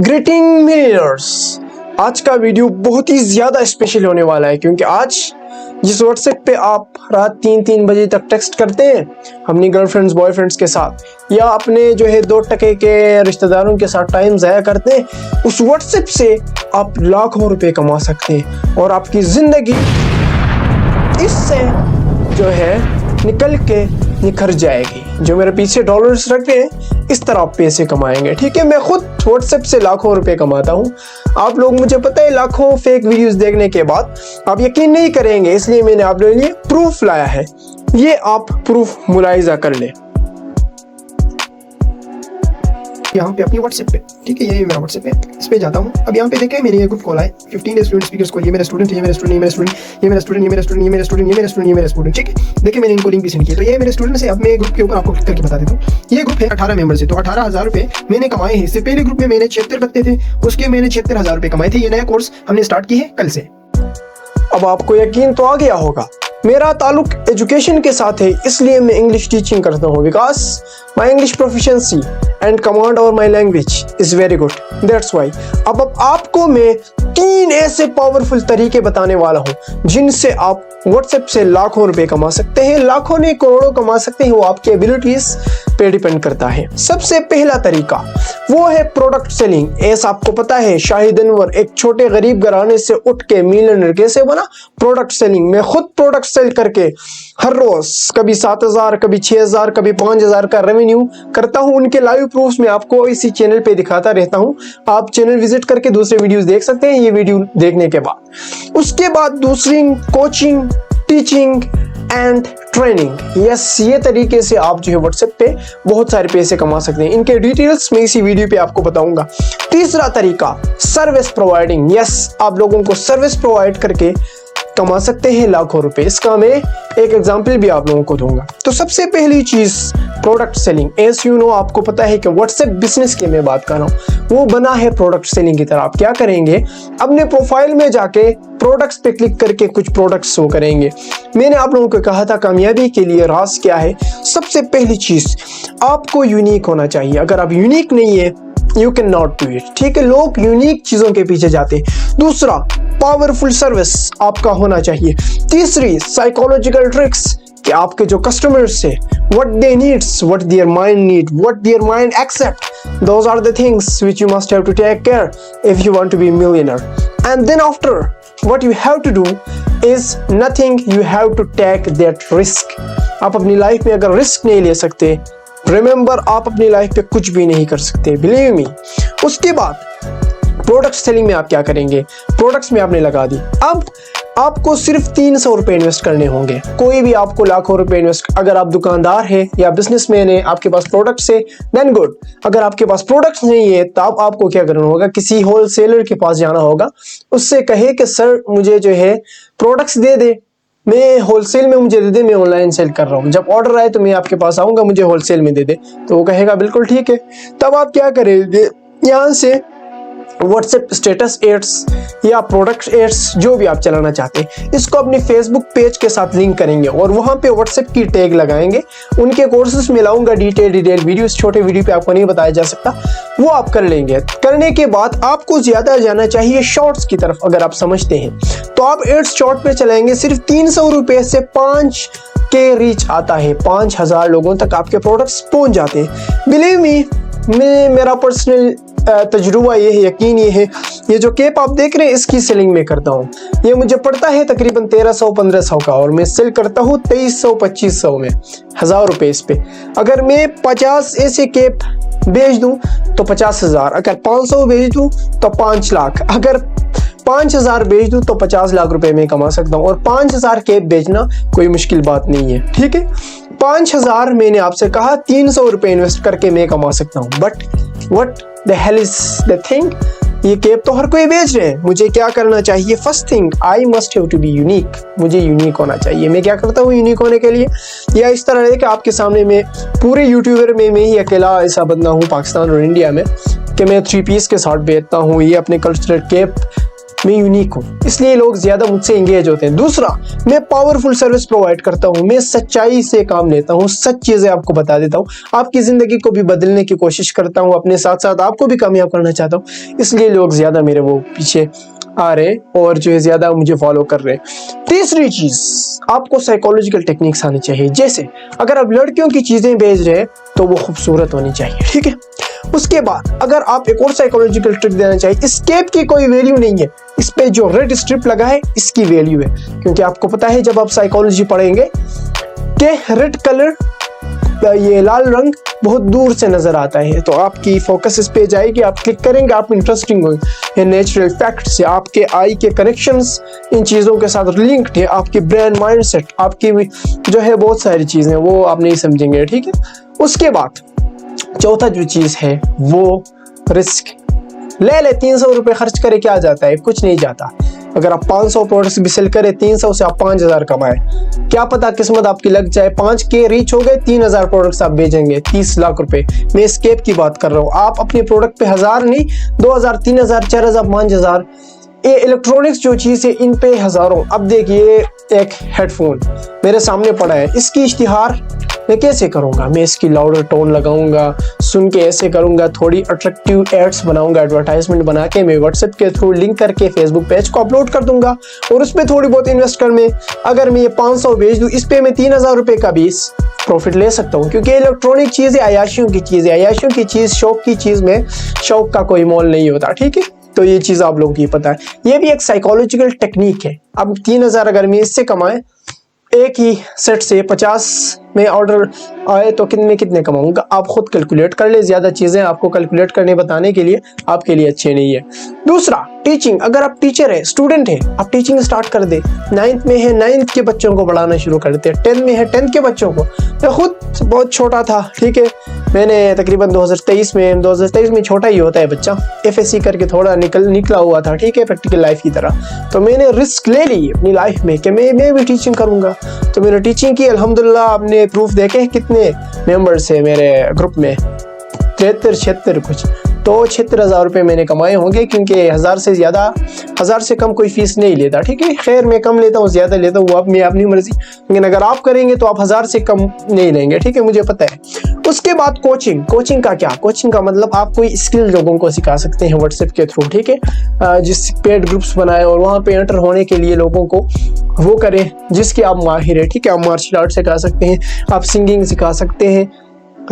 Greeting millionaires, आज का video बहुत ही ज़्यादा स्पेशल होने वाला है क्योंकि आज जिस व्हाट्सएप पे आप रात 3-3 बजे तक टेक्स्ट करते हैं अपनी गर्लफ्रेंड्स बॉयफ्रेंड्स के साथ या अपने जो है 2 टके के रिश्तेदारों के साथ टाइम ज़ाया करते हैं, उस व्हाट्सएप से आप लाखों रुपए कमा सकते हैं और आपकी ज़िंदगी इससे जो है निकल के निखर जाएगी। जो मेरे पीछे डॉलर्स रखे हैं इस तरह आप पैसे कमाएंगे। ठीक है, मैं खुद व्हाट्सएप से लाखों रुपए कमाता हूँ। आप लोग मुझे पता है लाखों फेक वीडियोस देखने के बाद आप यकीन नहीं करेंगे, इसलिए मैंने आप लोगों के लिए प्रूफ लाया है। ये आप प्रूफ मुलाहिजा कर ले यहाँ पे अपनी व्हाट्सएप पे। ठीक है, ये मेरा व्हाट्सएप है, इस पे जाता हूँ। अब यहाँ पे देखें मेरे ये ग्रुप कॉल आए 15 स्टूडेंट स्पीकर्स को। ये मेरा स्टूडेंट, ये मेरा स्टूडेंट, ये मेरा स्टूडेंट, ये मेरा स्टूडेंट, ये मेरा स्टूडेंट, ये मेरा स्टूडेंट, ये मेरा स्टूडेंट, ये मेरा स्टूडेंट, ठीक है। देखिए मैंने इनको लिंक भी सेंड किया। तो ये मेरे स्टूडेंट से अब मैं ग्रुप के ऊपर आपको क्लिक करके बता देता हूँ। ये ग्रुप है 18 मेंबर से, तो 18,000 रुपए मैंने कमाए हैं। इससे पहले ग्रुप में मैंने 76 बत्ते थे, उसके मैंने 76,000 रुपए कमाए थे। ये नया कोर्स हमने स्टार्ट की है कल से। अब आपको यकीन तो आ गया होगा, मेरा ताल्लुक एजुकेशन के साथ है, इसलिए मैं इंग्लिश टीचिंग करता हूँ। Because my English proficiency and command over my language is very good, that's why. अब आपको मैं 3 ऐसे पावरफुल तरीके बताने वाला हूँ जिनसे आप व्हाट्सएप से लाखों रुपए कमा सकते हैं। लाखों नहीं करोड़ों कमा सकते हैं, वो आपकी एबिलिटीज पे डिपेंड करता है। सबसे पहला तरीका वो है प्रोडक्ट सेलिंग। ऐसा आपको पता है शाहिद अनवर एक छोटे गरीब घराने से उठ के मिलियनर कैसे बना? Product selling. मैं खुद प्रोडक्ट सेल करके हर रोज कभी 7,000 कभी 6,000 कभी 5,000 का रेवेन्यू करता हूं। उनके लाइव प्रूफ्स में आपको इसी चैनल पे दिखाता रहता हूं। आप चैनल विजिट करके दूसरे वीडियोस देख सकते हैं ये वीडियो देखने के बाद। उसके बाद दूसरी coaching, teaching and training. Yes, ये तरीके से आप जो है व्हाट्सएप पे बहुत सारे पैसे कमा सकते हैं। इनके डिटेल्स मैं इसी वीडियो पे आपको बताऊंगा। तीसरा तरीका सर्विस प्रोवाइडिंग। यस, आप लोगों को सर्विस प्रोवाइड करके कमा सकते हैं लाखों रुपए। इसका मैं एक एग्जांपल भी आप लोगों को दूंगा। तो सबसे पहली चीज product selling. As you know, आपको पता है कि व्हाट्सएप बिजनेस की मैं बात कर रहा हूँ, वो बना है प्रोडक्ट सेलिंग की तरह। आप क्या करेंगे, अपने प्रोफाइल में जाके प्रोडक्ट्स पे क्लिक करके कुछ प्रोडक्ट्स शो करेंगे। मैंने आप लोगों को कहा था कामयाबी के लिए राज क्या है। सबसे पहली चीज आपको यूनिक होना चाहिए। अगर आप यूनिक नहीं है you can not do it. ठीक है, लोग यूनिक चीजों के पीछे जाते हैं। दूसरा पावरफुल सर्विस आपका होना चाहिए। तीसरी साइकोलॉजिकल ट्रिक्स कि आपके जो कस्टमर्स है what they needs, what their mind need, what their mind accept, those are the things which you must have to take care if you want to be millionaire. And then after what you have to do is nothing, you have to take that risk। आप अपनी life में अगर risk नहीं ले सकते, remember आप अपनी life पे कुछ भी नहीं कर सकते, बिलीव मी। उसके बाद प्रोडक्ट सेलिंग में आप क्या करेंगे, प्रोडक्ट्स में आपने लगा दी। अब आपको सिर्फ 300 रुपए इन्वेस्ट करने होंगे। कोई भी आपको लाखों रुपए इन्वेस्ट, अगर आप दुकानदार है या बिजनेसमैन है, आपके पास प्रोडक्ट्स है देन गुड। अगर आपके पास प्रोडक्ट्स नहीं है तब आपको क्या करना होगा, किसी होलसेलर के पास जाना होगा, उससे कहे कि सर मुझे जो है प्रोडक्ट्स दे दे, मैं होलसेल में मुझे दे दे, मैं ऑनलाइन सेल कर रहा हूँ, जब ऑर्डर आए तो मैं आपके पास आऊंगा, मुझे होलसेल में दे दे। तो वो कहेगा बिल्कुल ठीक है। तब आप क्या करेंगे, यहाँ से व्हाट्सएप स्टेटस एड्स या प्रोडक्ट एड्स जो भी आप चलाना चाहते हैं, इसको अपने फेसबुक पेज के साथ लिंक करेंगे और वहां पे व्हाट्सएप की टैग लगाएंगे। उनके कोर्सेज में लाऊंगा डिटेल वीडियो, इस छोटे वीडियो पे आपको नहीं बताया जा सकता, वो आप कर लेंगे। करने के बाद आपको ज्यादा जाना चाहिए शॉर्ट्स की तरफ। अगर आप समझते हैं तो आप एड्स शॉर्ट पे चलाएंगे। सिर्फ 300 रुपए से 5 के रीच आता है, 5,000 लोगों तक आपके प्रोडक्ट्स पहुंच जाते हैं। बिलीव मी, मेरा पर्सनल तजुर्बा ये है, यकीन ये है। ये जो केप आप देख रहे हैं इसकी सेलिंग में करता हूँ। ये मुझे पड़ता है तकरीबन 1300-1500 का और मैं सेल करता हूँ 2300-2500 में, 1000 रुपए इस पे। अगर मैं 50 ऐसे केप बेच दूं तो 50,000, अगर 500 बेच दूं तो 5 लाख, अगर 5,000 बेच दूं तो 50 लाख रुपए में कमा सकता हूं। और 5,000 केप बेचना कोई मुश्किल बात नहीं है। ठीक है, 5,000 मैंने आपसे कहा 300 रुपए इन्वेस्ट करके मैं कमा सकता हूं। But what the hell is the thing, ये केप तो हर कोई बेच रहे हैं, मुझे क्या करना चाहिए? First thing I must have to be unique. मुझे यूनिक होना चाहिए। मैं क्या करता हूँ यूनिक होने के लिए, या इस तरह है कि आपके सामने मैं पूरे यूट्यूबर में मैं ही अकेला ऐसा बंदा हूँ पाकिस्तान और इंडिया में कि मैं 3 पीस के साथ बेचता हूँ। ये अपने कल्चरल केप मैं यूनिक हूँ, इसलिए लोग ज्यादा मुझसे एंगेज होते हैं। दूसरा, मैं पावरफुल सर्विस प्रोवाइड करता हूँ, मैं सच्चाई से काम लेता हूँ, सच चीजें आपको बता देता हूँ, आपकी जिंदगी को भी बदलने की कोशिश करता हूँ, अपने साथ साथ आपको भी कामयाब करना चाहता हूँ, इसलिए लोग ज्यादा मेरे वो पीछे आ रहे और जो है ज्यादा मुझे फॉलो कर रहे हैं। तीसरी चीज, आपको साइकोलॉजिकल टेक्निक्स आनी चाहिए। जैसे अगर आप लड़कियों की चीजें भेज रहे हैं तो वो खूबसूरत होनी चाहिए, ठीक है। उसके बाद अगर आप एक और साइकोलॉजिकल ट्रिक देना चाहिए, स्केप की कोई वैल्यू नहीं है, इस पे जो रेड स्ट्रिप लगा है इसकी वैल्यू है, क्योंकि आपको पता है जब आप साइकोलॉजी पढ़ेंगे कि रेड कलर, ये लाल रंग बहुत दूर से नजर आता है, तो आपकी फोकस इस पे जाएगी, आप क्लिक करेंगे, आप इंटरेस्टिंग होंगे। नेचुरल फैक्ट से आपके आई के कनेक्शंस इन चीज़ों के साथ लिंक्ड है, आपकी ब्रेन माइंडसेट, आपकी जो है बहुत सारी चीज़ें वो आप नहीं समझेंगे, ठीक है। उसके बाद चौथा जो चीज़ है वो रिस्क। ले 300 रुपये खर्च करे क्या जाता है, कुछ नहीं जाता। अगर आप 500 प्रोडक्ट्स भी सेल करें, 300 से आप 5000 कमाए, क्या पता किस्मत आपकी लग जाए, 5K रीच हो गए, 3000 प्रोडक्ट्स आप बेचेंगे, 30 लाख रुपए। मैं स्केप की बात कर रहा हूँ। आप अपने प्रोडक्ट पे 1000 नहीं, 2000, 3000, 4000, 5000, ये इलेक्ट्रॉनिक्स जो चीज़ है इन पे हजारों। अब देखिए एक हेडफोन मेरे सामने पड़ा है, इसकी इश्तिहार मैं कैसे करूंगा, मैं इसकी लाउडर टोन लगाऊंगा, सुन के ऐसे करूंगा, थोड़ी अट्रैक्टिव एड्स बनाऊंगा, एडवर्टाइजमेंट बना के मैं व्हाट्सएप के थ्रू लिंक करके फेसबुक पेज को अपलोड कर दूंगा और उस पर थोड़ी बहुत इन्वेस्ट कर मैं अगर मैं ये 500 बेच दूं, इस पे मैं 3000 रुपये का भी प्रॉफिट ले सकता हूँ, क्योंकि इलेक्ट्रॉनिक चीज़ है, अयाशियों की चीज़ है, अयाशियों की चीज़, शौक की चीज़ में शौक का कोई मोल नहीं होता, ठीक है। तो ये चीज़ आप लोगों की पता है, ये भी एक साइकोलॉजिकल टेक्निक है। अब 3000 अगर मैं इससे कमाए, एक ही सेट से 50 में ऑर्डर आए तो कितने कमाऊंगा, आप खुद कैलकुलेट कर ले। ज्यादा चीजें आपको कैलकुलेट करने बताने के लिए आपके लिए अच्छे नहीं है। दूसरा, टीचिंग। अगर आप टीचर है, स्टूडेंट है, आप टीचिंग स्टार्ट कर दे। 9th में है, 9th के बच्चों को पढ़ाना शुरू कर देते हैं। 10th में है, 10th के बच्चों को। मैं खुद बहुत छोटा था, ठीक है, मैंने तकरीबन 2023 में छोटा ही होता है बच्चा, FSC करके थोड़ा निकला हुआ था, ठीक है, प्रैक्टिकल लाइफ की तरह। तो मैंने रिस्क ले ली अपनी लाइफ में कि मैं भी टीचिंग करूंगा। तो मैंने टीचिंग की, अल्हम्दुलिल्लाह। आपने प्रूफ देखे कितने मेंबर्स है मेरे ग्रुप में, 73-76 कुछ, तो 76,000 रुपये मैंने कमाए होंगे, क्योंकि 1000 से कम कोई फीस नहीं लेता, ठीक है। खैर मैं कम लेता हूँ, ज्यादा लेता हूँ, वो आप मैं अपनी मर्जी, लेकिन अगर आप करेंगे तो आप 1000 से कम नहीं लेंगे, ठीक है, मुझे पता है। उसके बाद कोचिंग का क्या, कोचिंग का मतलब आप कोई स्किल लोगों को सिखा सकते हैं व्हाट्सएप के थ्रू, ठीक है। जिस पेड ग्रुप्स बनाए और वहाँ पे एंटर होने के लिए लोगों को वो करें जिसके आप माहिर है, ठीक है। आप मार्शल आर्ट सिखा सकते हैं, आप सिंगिंग सिखा सकते हैं,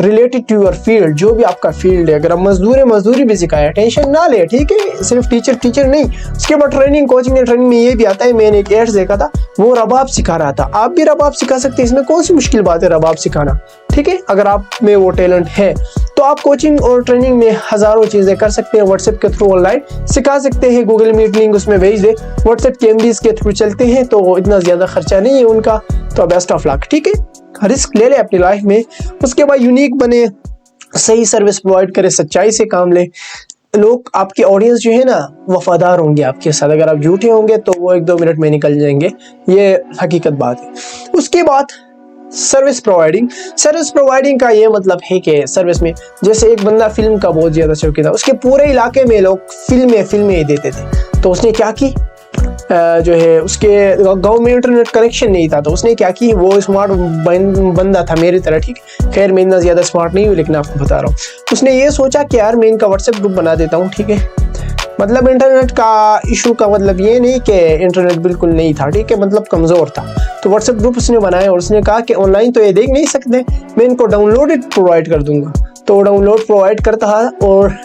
रिलेटेड टू योर फील्ड, जो भी आपका फील्ड है। अगर आप मजदूरी भी सिखाया, टेंशन ना ले, ठीक है, सिर्फ टीचर नहीं। उसके बाद कोचिंग एंड ट्रेनिंग में ये भी आता है, मैंने एक एड्स देखा था, वो रबाब सिखा रहा था, आप भी रबाब सिखा सकते हैं, इसमें कौन सी मुश्किल बात है रबाब सिखाना, ठीक है। अगर आप में वो टैलेंट है तो आप कोचिंग और ट्रेनिंग में हजारों चीजें कर सकते हैं, व्हाट्सएप के थ्रू ऑनलाइन सिखा सकते हैं। गूगल मीट लिंक उसमें भेज दे, व्हाट्सएप के MBs के थ्रू चलते हैं, तो इतना ज्यादा खर्चा नहीं है उनका, तो बेस्ट ऑफ लक, ठीक है। रिस्क ले ले अपनी लाइफ में। उसके बाद यूनिक बने, सही सर्विस प्रोवाइड करे, सच्चाई से काम ले। लोग, आपके ऑडियंस जो है ना, वफादार होंगे आपके साथ। अगर आप झूठे होंगे तो वो 1-2 मिनट में निकल जाएंगे, ये हकीकत बात है। उसके बाद सर्विस प्रोवाइडिंग का ये मतलब है कि सर्विस में, जैसे एक बंदा फिल्म का बहुत ज्यादा शौकीन था, उसके पूरे इलाके में लोग फिल्में ही देते थे, तो उसने क्या की, जो है उसके गांव में इंटरनेट कनेक्शन नहीं था, तो उसने क्या की, वो स्मार्ट बंदा था मेरी तरह, ठीक। खैर मैं इतना ज्यादा स्मार्ट नहीं हूँ, लेकिन आपको बता रहा हूँ। उसने ये सोचा कि यार मैं इनका व्हाट्सएप ग्रुप बना देता हूँ, ठीक है। मतलब इंटरनेट का इशू का मतलब ये नहीं कि इंटरनेट बिल्कुल नहीं था, ठीक है, मतलब कमज़ोर था। तो व्हाट्सएप ग्रुप उसने बनाया और उसने कहा कि ऑनलाइन तो ये देख नहीं सकते, मैं इनको डाउनलोडेड प्रोवाइड कर दूंगा। तो डाउनलोड प्रोवाइड करता है और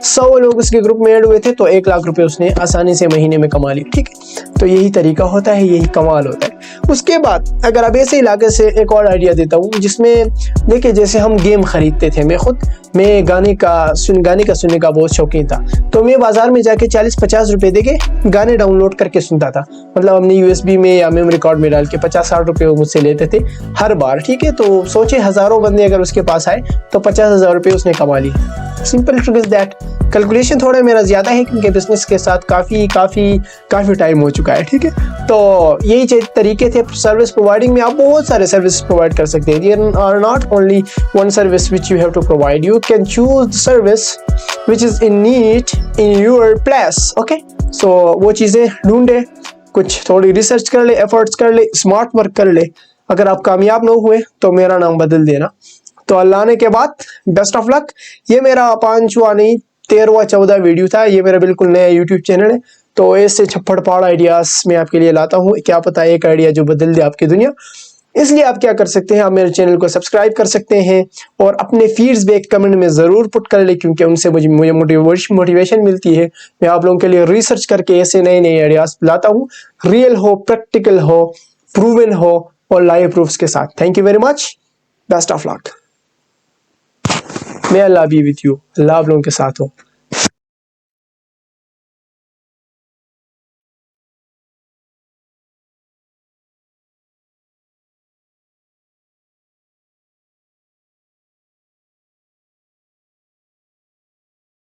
100 लोग उसके ग्रुप में ऐड हुए थे, तो 1 लाख रुपए उसने आसानी से महीने में कमा लिए, ठीक है। तो यही तरीका होता है, यही कमाल होता है। उसके बाद अगर अब ऐसे इलाके से एक और आइडिया देता हूँ, जिसमें देखिए जैसे हम गेम खरीदते थे, मैं गाने का सुनने का बहुत शौकीन था, तो मैं बाजार में जाके 40-50 रुपए देके गाने डाउनलोड करके सुनता था। मतलब हमने USB में या मेमोरी कार्ड में डाल के 50-60 रुपए वो मुझसे लेते थे हर बार, ठीक है। तो सोचे हजारों बंदे अगर उसके पास आए तो 50,000 रुपये उसने कमा लिए। Simple trick is that. Calculation थोड़ा मेरा ज़्यादा है क्योंकि बिजनेस के साथ काफ़ी टाइम हो चुका है, ठीक है। तो यही तरीके थे सर्विस प्रोवाइडिंग में। आप बहुत सारे सर्विस प्रोवाइड कर सकते हैं। There are not only one service which you have to provide, you can choose the service which is in need in your place. Okay, so वो चीज़ें ढूंढे, कुछ थोड़ी रिसर्च कर ले, एफर्ट्स कर ले, स्मार्ट वर्क कर ले। अगर आप कामयाब ना हुए तो मेरा नाम बदल देना। तो अल्लाह आने के बाद बेस्ट ऑफ लक। ये मेरा 5वां नहीं 13वां-14 वीडियो था। ये मेरा बिल्कुल नया यूट्यूब चैनल है, तो ऐसे छप्पड़ फाड़ आइडियाज़ मैं आपके लिए लाता हूँ। क्या पता एक आइडिया जो बदल दे आपकी दुनिया। इसलिए आप क्या कर सकते हैं, आप मेरे चैनल को सब्सक्राइब कर सकते हैं और अपने फीडबैक कमेंट में ज़रूर पुट कर ले, क्योंकि उनसे मुझे मोटिवेशन मिलती है। मैं आप लोगों के लिए रिसर्च करके ऐसे नए आइडियाज़ लाता हूँ, रियल हो, प्रैक्टिकल हो, प्रूवन हो और लाइव प्रूफ्स के साथ। Thank you very much, best of luck. मैं अल्लाह बी विथ यू, अल्लाह आप लोगों के साथ हो।